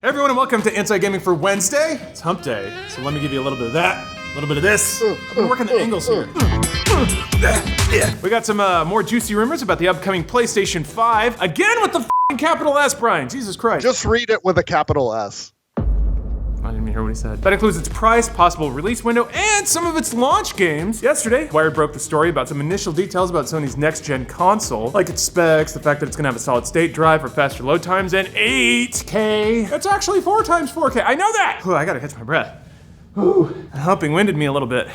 Hey everyone, and welcome to Inside Gaming for Wednesday. It's hump day, so let me give you a little bit of that, a little bit of this. I've been working the angles here. We got some more juicy rumors about the upcoming PlayStation 5. Again with the f***ing capital S, Brian. Jesus Christ. Just read it with a capital S. I didn't even hear what he said. That includes its price, possible release window, and some of its launch games. Yesterday, Wired broke the story about some initial details about Sony's next-gen console, like its specs, the fact that it's gonna have a solid-state drive for faster load times, and 8K. It's actually 4 times 4K. I know that! I gotta catch my breath. Humping winded me a little bit.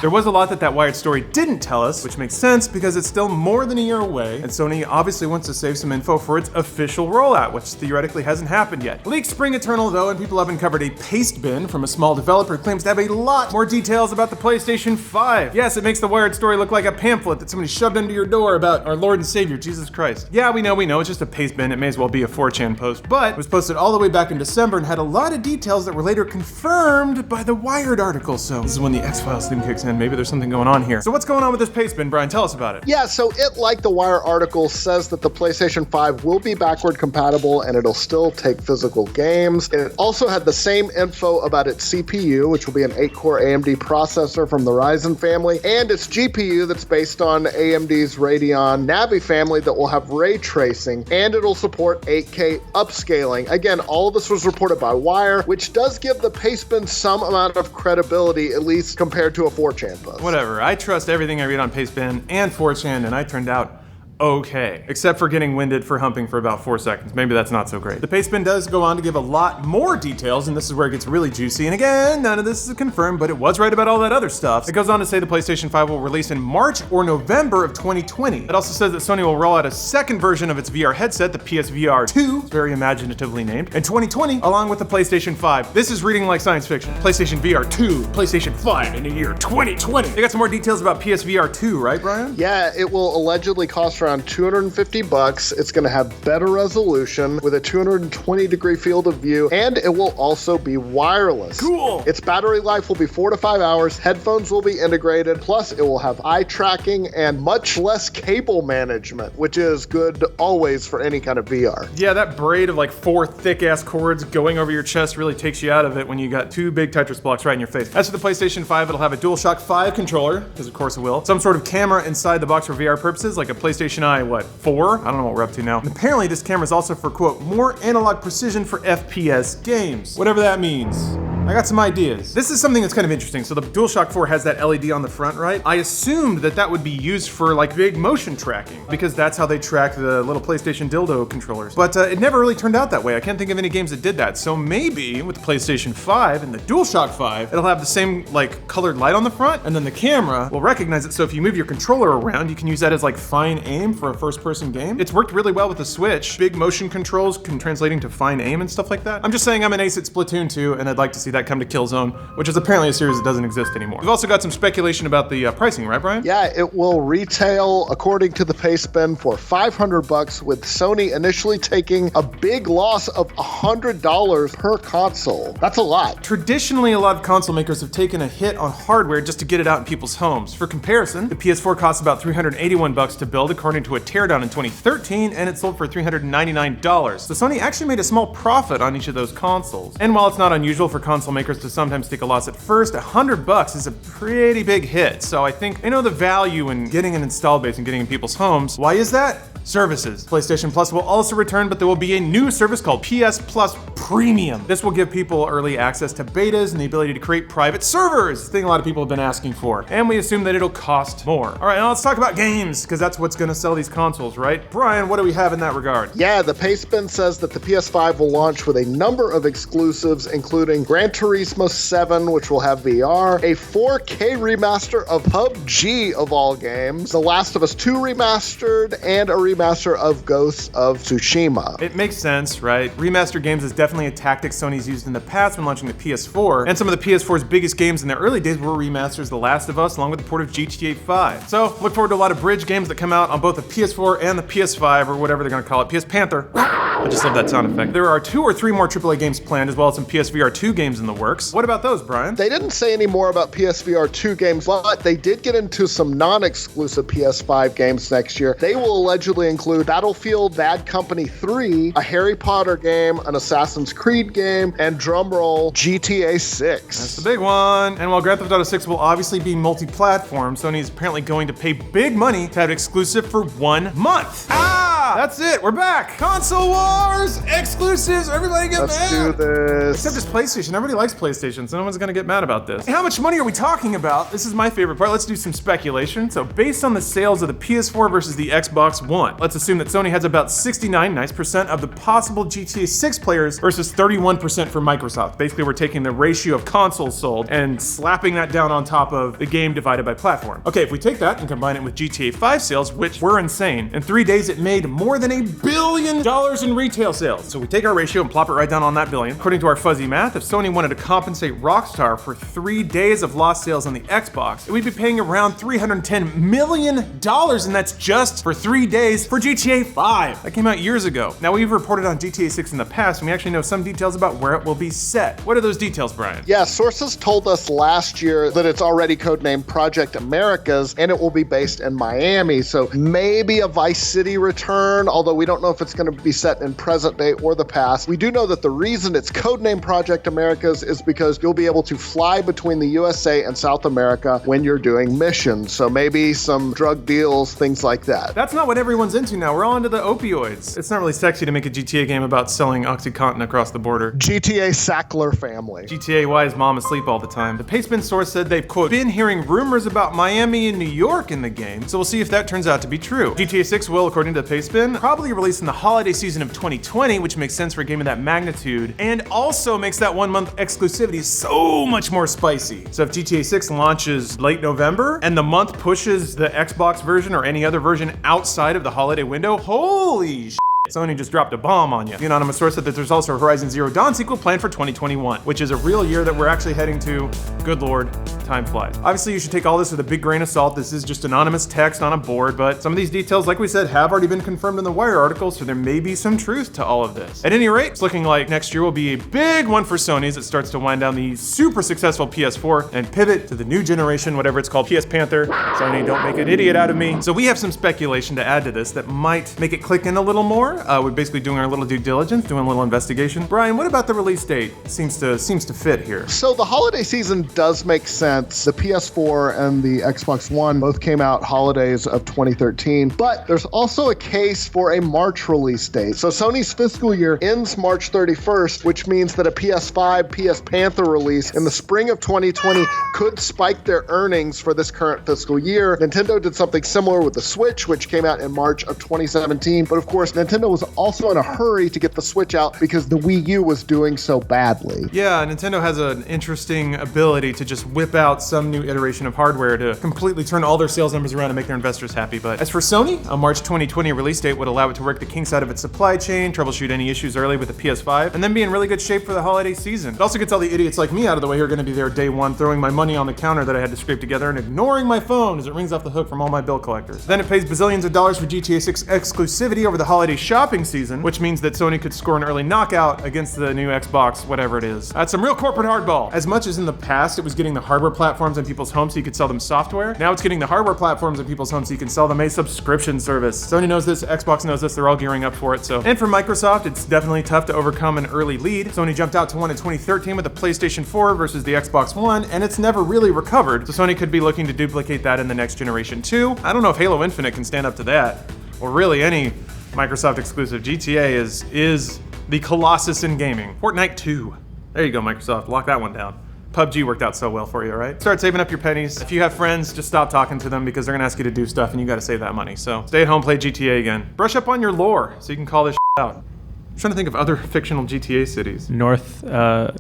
There was a lot that Wired story didn't tell us, which makes sense because it's still more than a year away, and Sony obviously wants to save some info for its official rollout, which theoretically hasn't happened yet. Leaked Spring Eternal though, and people have uncovered a paste bin from a small developer who claims to have a lot more details about the PlayStation 5. Yes, it makes the Wired story look like a pamphlet that somebody shoved into your door about our Lord and Savior, Jesus Christ. Yeah, we know, it's just a paste bin, it may as well be a 4chan post, but it was posted all the way back in December and had a lot of details that were later confirmed by the Wired article, so this is when the X-Files theme kicks in. Maybe there's something going on here. So what's going on with this paste bin, Brian? Tell us about it. Yeah, so it, like the Wire article, says that the PlayStation 5 will be backward compatible and it'll still take physical games. It also had the same info about its CPU, which will be an 8-core AMD processor from the Ryzen family, and its GPU that's based on AMD's Radeon Navi family that will have ray tracing, and it'll support 8K upscaling. Again, all of this was reported by Wire, which does give the paste bin some amount of credibility, at least compared to a 4chan post. Whatever, I trust everything I read on Pastebin and 4chan, and I turned out okay. Except for getting winded for humping for about 4 seconds. Maybe that's not so great. The Pastebin does go on to give a lot more details, and this is where it gets really juicy. And again, none of this is confirmed, but it was right about all that other stuff. It goes on to say the PlayStation 5 will release in March or November of 2020. It also says that Sony will roll out a second version of its VR headset, the PSVR 2, very imaginatively named, in 2020, along with the PlayStation 5. This is reading like science fiction. PlayStation VR 2, PlayStation 5 in the year 2020. They got some more details about PSVR 2, right, Brian? Yeah, it will allegedly cost around $250. It's going to have better resolution with a 220-degree field of view, and it will also be wireless. Cool! Its battery life will be 4 to 5 hours, headphones will be integrated, plus it will have eye tracking and much less cable management, which is good always for any kind of VR. Yeah, that braid of like 4 thick-ass cords going over your chest really takes you out of it when you got 2 big Tetris blocks right in your face. As for the PlayStation 5, it'll have a DualShock 5 controller, because of course it will, some sort of camera inside the box for VR purposes, like a PlayStation Eye, 4? I don't know what we're up to now. And apparently this camera is also for, quote, more analog precision for FPS games. Whatever that means. I got some ideas. This is something that's kind of interesting. So the DualShock 4 has that LED on the front, right? I assumed that would be used for like big motion tracking, because that's how they track the little PlayStation dildo controllers. But it never really turned out that way. I can't think of any games that did that. So maybe with the PlayStation 5 and the DualShock 5, it'll have the same like colored light on the front, and then the camera will recognize it. So if you move your controller around, you can use that as like fine aim for a first-person game. It's worked really well with the Switch. Big motion controls can translate into fine aim and stuff like that. I'm just saying I'm an ace at Splatoon 2, and I'd like to see that come to Killzone, which is apparently a series that doesn't exist anymore. We've also got some speculation about the pricing, right, Brian? Yeah, it will retail, according to the Pastebin, for $500, with Sony initially taking a big loss of $100 per console. That's a lot. Traditionally, a lot of console makers have taken a hit on hardware just to get it out in people's homes. For comparison, the PS4 costs about $381 to build, according to a teardown in 2013, and it sold for $399. So Sony actually made a small profit on each of those consoles. And while it's not unusual for console makers to sometimes take a loss at first, $100 is a pretty big hit. So I think I know the value in getting an install base and getting in people's homes. Why is that? Services. PlayStation Plus will also return, but there will be a new service called PS Plus Premium. This will give people early access to betas and the ability to create private servers, thing a lot of people have been asking for. And we assume that it'll cost more. All right, now let's talk about games, because that's what's gonna sell these consoles, right? Brian, what do we have in that regard? Yeah, the Pastebin says that the PS5 will launch with a number of exclusives, including Gran Turismo 7, which will have VR, a 4K remaster of PUBG of all games, The Last of Us 2 remastered, and a remaster of Ghosts of Tsushima. It makes sense, right? Remastered games is definitely a tactic Sony's used in the past when launching the PS4, and some of the PS4's biggest games in the early days were remasters, The Last of Us, along with the port of GTA 5. So look forward to a lot of bridge games that come out on both the PS4 and the PS5, or whatever they're gonna call it, PS Panther. I just love that sound effect. There are 2 or 3 more AAA games planned, as well as some PSVR 2 games games in the works. What about those, Brian? They didn't say any more about PSVR 2 games, but they did get into some non-exclusive PS5 games next year. They will allegedly include Battlefield Bad Company 3, a Harry Potter game, an Assassin's Creed game, and drumroll, GTA 6. That's the big one. And while Grand Theft Auto 6 will obviously be multi-platform, Sony is apparently going to pay big money to have it exclusive for 1 month. That's it. We're back. Console Wars exclusives. Everybody get mad. Let's do this. Except it's PlayStation. Everybody likes PlayStation, so no one's gonna get mad about this. Hey, how much money are we talking about? This is my favorite part. Let's do some speculation. So based on the sales of the PS4 versus the Xbox One, let's assume that Sony has about 69% of the possible GTA 6 players versus 31% for Microsoft. Basically, we're taking the ratio of consoles sold and slapping that down on top of the game divided by platform. Okay, if we take that and combine it with GTA 5 sales, which were insane, in 3 days it made more than $1 billion in retail sales. So we take our ratio and plop it right down on that billion. According to our fuzzy math, if Sony wanted to compensate Rockstar for 3 days of lost sales on the Xbox, it would be paying around $310 million, and that's just for 3 days for GTA 5. That came out years ago. Now, we've reported on GTA 6 in the past, and we actually know some details about where it will be set. What are those details, Brian? Yeah, sources told us last year that it's already codenamed Project Americas, and it will be based in Miami. So maybe a Vice City return, although we don't know if it's going to be set in present day or the past. We do know that the reason it's codenamed Project Americas is because you'll be able to fly between the USA and South America when you're doing missions. So maybe some drug deals, things like that. That's not what everyone's into now. We're all into the opioids. It's not really sexy to make a GTA game about selling OxyContin across the border. GTA Sackler family. GTA, why is mom asleep all the time? The Pastebin source said they've, quote, been hearing rumors about Miami and New York in the game, so we'll see if that turns out to be true. GTA 6 will, according to Pastebin, probably release in the holiday season of 2020, which makes sense for a game of that magnitude, and also makes that 1 month exclusivity so much more spicy. So if GTA 6 launches late November, and the month pushes the Xbox version or any other version outside of the holiday window, holy shit. Sony just dropped a bomb on you. The anonymous source said that there's also a Horizon Zero Dawn sequel planned for 2021, which is a real year that we're actually heading to. Good lord, time flies. Obviously, you should take all this with a big grain of salt. This is just anonymous text on a board, but some of these details, like we said, have already been confirmed in the Wire article, so there may be some truth to all of this. At any rate, it's looking like next year will be a big one for Sony as it starts to wind down the super successful PS4 and pivot to the new generation, whatever it's called, PS Panther. Sony, don't make an idiot out of me. So we have some speculation to add to this that might make it click in a little more. We're basically doing our little due diligence, doing a little investigation. Brian, what about the release date? Seems to fit here. So the holiday season does make sense. The PS4 and the Xbox One both came out holidays of 2013, but there's also a case for a March release date. So Sony's fiscal year ends March 31st, which means that a PS5, PS Panther release in the spring of 2020 could spike their earnings for this current fiscal year. Nintendo did something similar with the Switch, which came out in March of 2017, but of course, Nintendo was also in a hurry to get the Switch out because the Wii U was doing so badly. Yeah, Nintendo has an interesting ability to just whip out some new iteration of hardware to completely turn all their sales numbers around and make their investors happy. But as for Sony, a March 2020 release date would allow it to work the kinks out of its supply chain, troubleshoot any issues early with the PS5, and then be in really good shape for the holiday season. It also gets all the idiots like me out of the way who are going to be there day one, throwing my money on the counter that I had to scrape together and ignoring my phone as it rings off the hook from all my bill collectors. Then it pays bazillions of dollars for GTA 6 exclusivity over the holiday shopping season, which means that Sony could score an early knockout against the new Xbox, whatever it is. That's some real corporate hardball. As much as in the past it was getting the hardware platforms in people's homes so you could sell them software, now it's getting the hardware platforms in people's homes so you can sell them a subscription service. Sony knows this, Xbox knows this, they're all gearing up for it. So, and for Microsoft, it's definitely tough to overcome an early lead. Sony jumped out to one in 2013 with the PlayStation 4 versus the Xbox One, and it's never really recovered. So Sony could be looking to duplicate that in the next generation too. I don't know if Halo Infinite can stand up to that, or really any Microsoft exclusive. GTA is the Colossus in gaming. Fortnite 2. There you go, Microsoft. Lock that one down. PUBG worked out so well for you, right? Start saving up your pennies. If you have friends, just stop talking to them because they're gonna ask you to do stuff and you gotta save that money. So stay at home, play GTA again. Brush up on your lore so you can call this out. I'm trying to think of other fictional GTA cities. North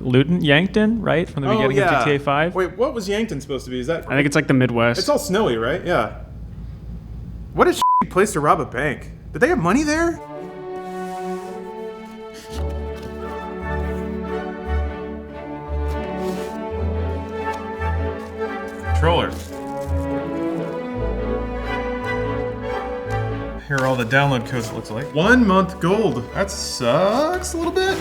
Luton, Yankton, right? From the beginning of GTA 5. Wait, what was Yankton supposed to be? Is that? I think it's like the Midwest. It's all snowy, right? Yeah. What a shitty place to rob a bank. Did they have money there? Controller. Here are all the download codes, it looks like. 1 month gold. That sucks a little bit.